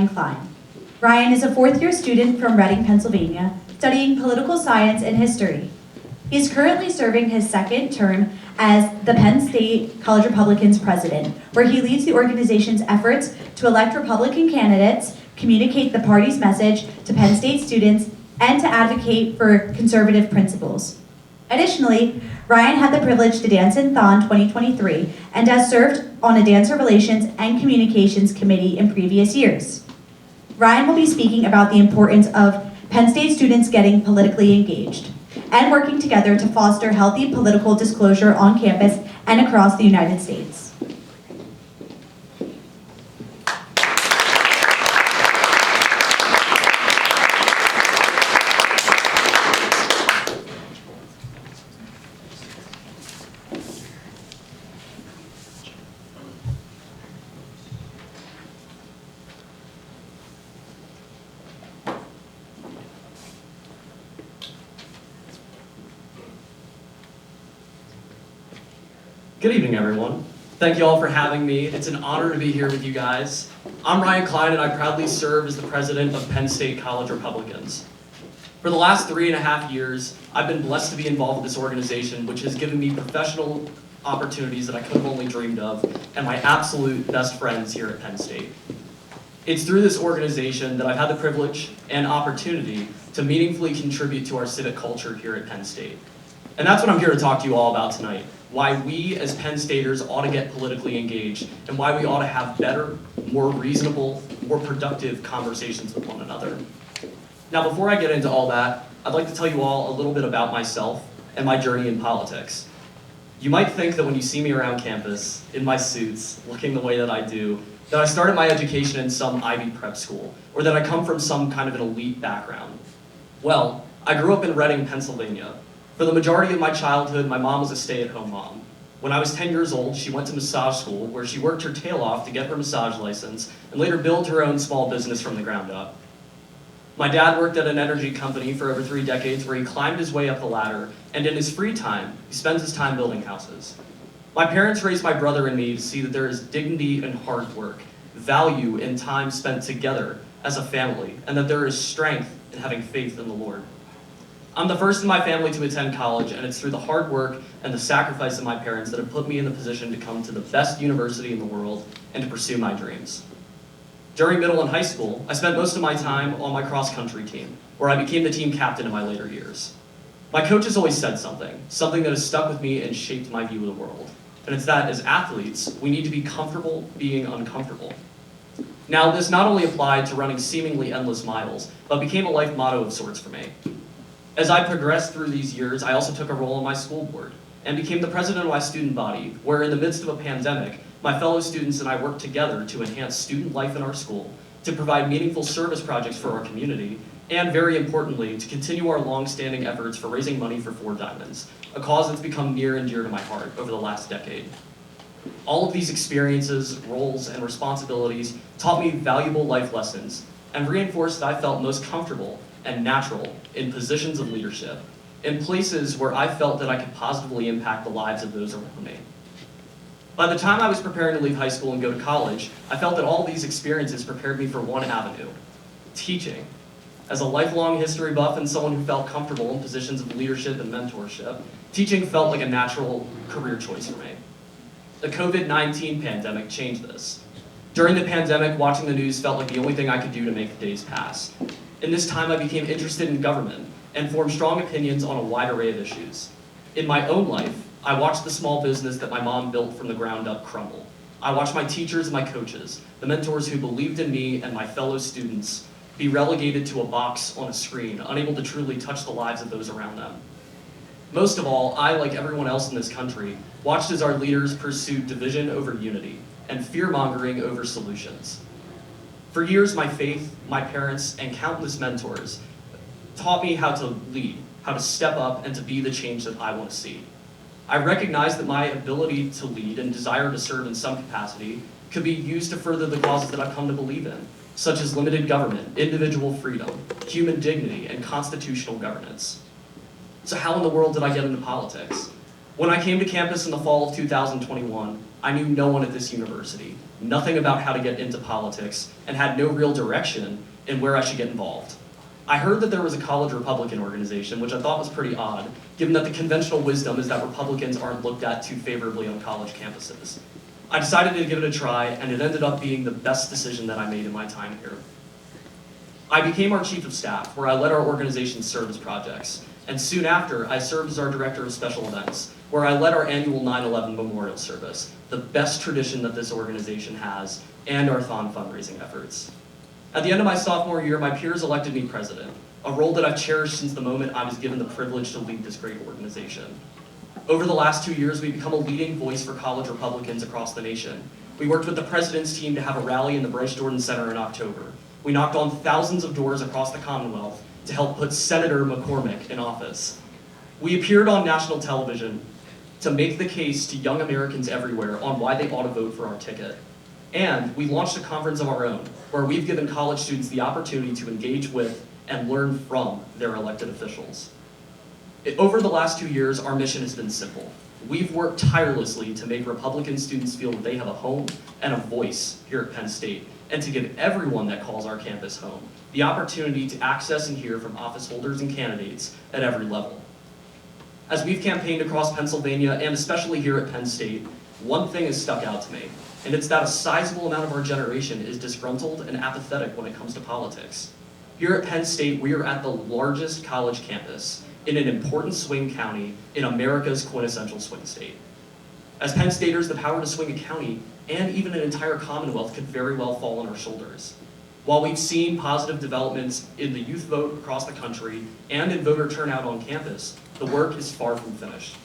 Ryan Klein. Ryan is a fourth-year student from Reading, Pennsylvania, studying political science and history. He is currently serving his second term as the Penn State College Republicans president, where he leads the organization's efforts to elect Republican candidates, communicate the party's message to Penn State students, and to advocate for conservative principles. Additionally, Ryan had the privilege to dance in Thon 2023 and has served on a dancer relations and communications committee in previous years. Ryan will be speaking about the importance of Penn State students getting politically engaged and working together to foster healthy political disclosure on campus and across the United States. Good evening, everyone. Thank you all for having me. It's an honor to be here with you guys. I'm Ryan Klein, and I proudly serve as the president of Penn State College Republicans. For the last 3.5 years, I've been blessed to be involved with this organization, which has given me professional opportunities that I could have only dreamed of, and my absolute best friends here at Penn State. It's through this organization that I've had the privilege and opportunity to meaningfully contribute to our civic culture here at Penn State. And that's what I'm here to talk to you all about tonight. Why we as Penn Staters ought to get politically engaged, and why we ought to have better, more reasonable, more productive conversations with one another. Now, before I get into all that, I'd like to tell you all a little bit about myself and my journey in politics. You might think that when you see me around campus, in my suits, looking the way that I do, that I started my education in some Ivy prep school, or that I come from some kind of an elite background. Well, I grew up in Reading, Pennsylvania. For the majority of my childhood, my mom was a stay-at-home mom. When I was 10 years old, she went to massage school, where she worked her tail off to get her massage license, and later built her own small business from the ground up. My dad worked at an energy company for over 3 decades, where he climbed his way up the ladder, and in his free time, he spends his time building houses. My parents raised my brother and me to see that there is dignity in hard work, value in time spent together as a family, and that there is strength in having faith in the Lord. I'm the first in my family to attend college, and it's through the hard work and the sacrifice of my parents that have put me in the position to come to the best university in the world and to pursue my dreams. During middle and high school, I spent most of my time on my cross-country team, where I became the team captain in my later years. My coaches always said something that has stuck with me and shaped my view of the world. And it's that as athletes, we need to be comfortable being uncomfortable. Now, this not only applied to running seemingly endless miles, but became a life motto of sorts for me. As I progressed through these years, I also took a role on my school board and became the president of my student body, where in the midst of a pandemic, my fellow students and I worked together to enhance student life in our school, to provide meaningful service projects for our community, and very importantly, to continue our long-standing efforts for raising money for Four Diamonds, a cause that's become near and dear to my heart over the last decade. All of these experiences, roles, and responsibilities taught me valuable life lessons and reinforced that I felt most comfortable and natural in positions of leadership, in places where I felt that I could positively impact the lives of those around me. By the time I was preparing to leave high school and go to college, I felt that all these experiences prepared me for one avenue: teaching. As a lifelong history buff and someone who felt comfortable in positions of leadership and mentorship, teaching felt like a natural career choice for me. The COVID-19 pandemic changed this. During the pandemic, watching the news felt like the only thing I could do to make the days pass. In this time, I became interested in government and formed strong opinions on a wide array of issues. In my own life, I watched the small business that my mom built from the ground up crumble. I watched my teachers and my coaches, the mentors who believed in me and my fellow students, be relegated to a box on a screen, unable to truly touch the lives of those around them. Most of all, I, like everyone else in this country, watched as our leaders pursued division over unity and fear-mongering over solutions. For years, my faith, my parents, and countless mentors taught me how to lead, how to step up, and to be the change that I want to see. I recognized that my ability to lead and desire to serve in some capacity could be used to further the causes that I've come to believe in, such as limited government, individual freedom, human dignity, and constitutional governance. So how in the world did I get into politics? When I came to campus in the fall of 2021, I knew no one at this university, nothing about how to get into politics, and had no real direction in where I should get involved. I heard that there was a college Republican organization, which I thought was pretty odd, given that the conventional wisdom is that Republicans aren't looked at too favorably on college campuses. I decided to give it a try, and it ended up being the best decision that I made in my time here. I became our chief of staff, where I led our organization's service projects, and soon after, I served as our director of special events, where I led our annual 9/11 memorial service, the best tradition that this organization has, and our Thon fundraising efforts. At the end of my sophomore year, my peers elected me president, a role that I've cherished since the moment I was given the privilege to lead this great organization. Over the last 2 years, we've become a leading voice for college Republicans across the nation. We worked with the president's team to have a rally in the Bryce Jordan Center in October. We knocked on thousands of doors across the Commonwealth to help put Senator McCormick in office. We appeared on national television to make the case to young Americans everywhere on why they ought to vote for our ticket. And we launched a conference of our own, where we've given college students the opportunity to engage with and learn from their elected officials. Over the last 2 years, our mission has been simple. We've worked tirelessly to make Republican students feel that they have a home and a voice here at Penn State, and to give everyone that calls our campus home the opportunity to access and hear from office holders and candidates at every level. As we've campaigned across Pennsylvania, and especially here at Penn State, one thing has stuck out to me, and it's that a sizable amount of our generation is disgruntled and apathetic when it comes to politics. Here at Penn State, we are at the largest college campus in an important swing county in America's quintessential swing state. As Penn Staters, the power to swing a county and even an entire Commonwealth could very well fall on our shoulders. While we've seen positive developments in the youth vote across the country and in voter turnout on campus, the work is far from finished.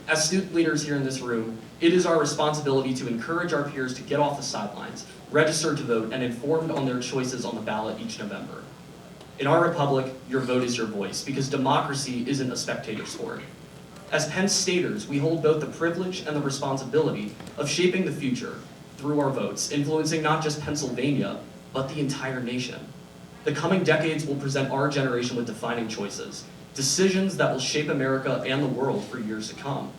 As student leaders here in this room, it is our responsibility to encourage our peers to get off the sidelines, register to vote, and informed on their choices on the ballot each November. In our republic, your vote is your voice, because democracy isn't a spectator sport. As Penn Staters, we hold both the privilege and the responsibility of shaping the future through our votes, influencing not just Pennsylvania, but the entire nation. The coming decades will present our generation with defining choices, decisions that will shape America and the world for years to come.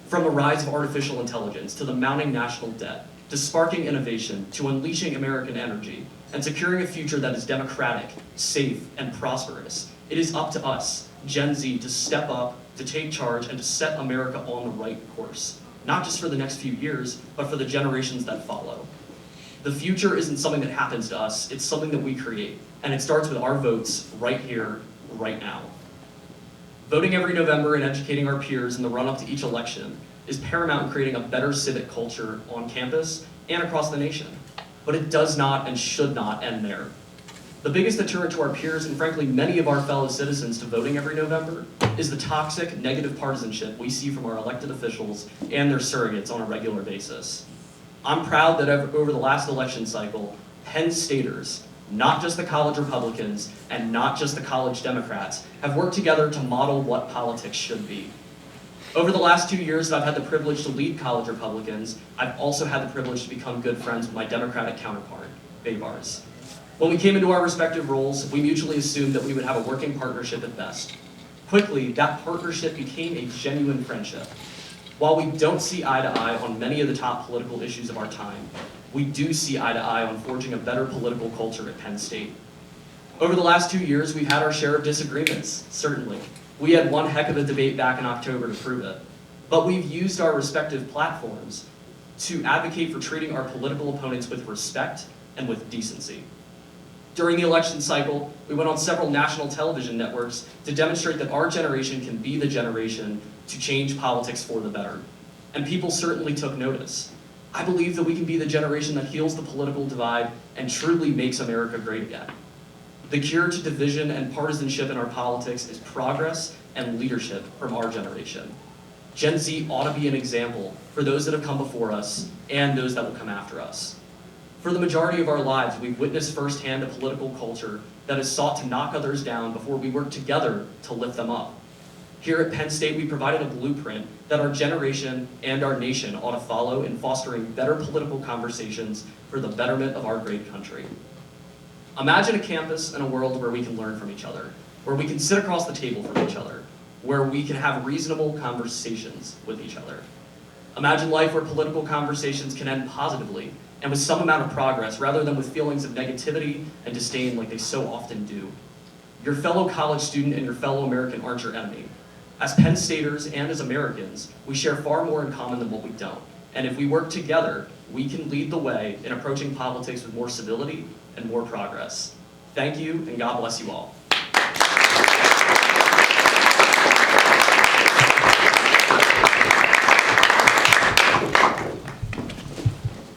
From the rise of artificial intelligence, to the mounting national debt, to sparking innovation, to unleashing American energy, and securing a future that is democratic, safe, and prosperous, it is up to us, Gen Z, to step up, to take charge, and to set America on the right course, not just for the next few years, but for the generations that follow. The future isn't something that happens to us, it's something that we create, and it starts with our votes right here, right now. Voting every November and educating our peers in the run-up to each election is paramount in creating a better civic culture on campus and across the nation. But it does not and should not end there. The biggest deterrent to our peers, and frankly many of our fellow citizens, to voting every November is the toxic, negative partisanship we see from our elected officials and their surrogates on a regular basis. I'm proud that over the last election cycle, Penn Staters, not just the college Republicans and not just the college Democrats, have worked together to model what politics should be. Over the last 2 years that I've had the privilege to lead college Republicans, I've also had the privilege to become good friends with my Democratic counterpart, Baybars. When we came into our respective roles, we mutually assumed that we would have a working partnership at best. Quickly, that partnership became a genuine friendship. While we don't see eye to eye on many of the top political issues of our time, we do see eye to eye on forging a better political culture at Penn State. Over the last 2 years, we've had our share of disagreements, certainly. We had one heck of a debate back in October to prove it. But we've used our respective platforms to advocate for treating our political opponents with respect and with decency. During the election cycle, we went on several national television networks to demonstrate that our generation can be the generation to change politics for the better. And people certainly took notice. I believe that we can be the generation that heals the political divide and truly makes America great again. The cure to division and partisanship in our politics is progress and leadership from our generation. Gen Z ought to be an example for those that have come before us and those that will come after us. For the majority of our lives, we've witnessed firsthand a political culture that has sought to knock others down before we work together to lift them up. Here at Penn State, we provided a blueprint that our generation and our nation ought to follow in fostering better political conversations for the betterment of our great country. Imagine a campus and a world where we can learn from each other, where we can sit across the table from each other, where we can have reasonable conversations with each other. Imagine life where political conversations can end positively and with some amount of progress rather than with feelings of negativity and disdain like they so often do. Your fellow college student and your fellow American aren't your enemy. As Penn Staters and as Americans, we share far more in common than what we don't. And if we work together, we can lead the way in approaching politics with more civility and more progress. Thank you, and God bless you all.